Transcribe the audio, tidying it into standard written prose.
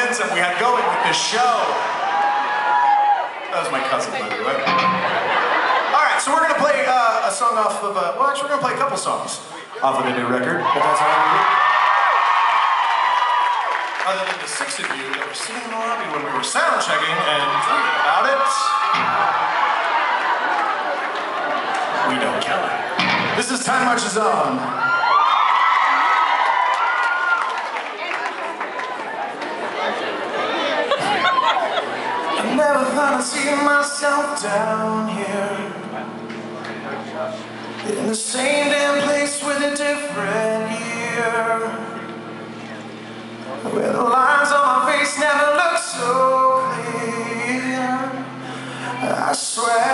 momentum we had going with this show. That was my cousin, by the way. All right, so we're gonna play a song off of, well, actually, we're gonna play a couple songs off of the new record, if that's all right. Other than the 6 of you that were sitting in the lobby when we were sound checking and tweeting about it, we don't count. This is Time Marches On. I never thought I'd see myself down here in the same damn place with a different year, where the lines on my face never look so clear. I swear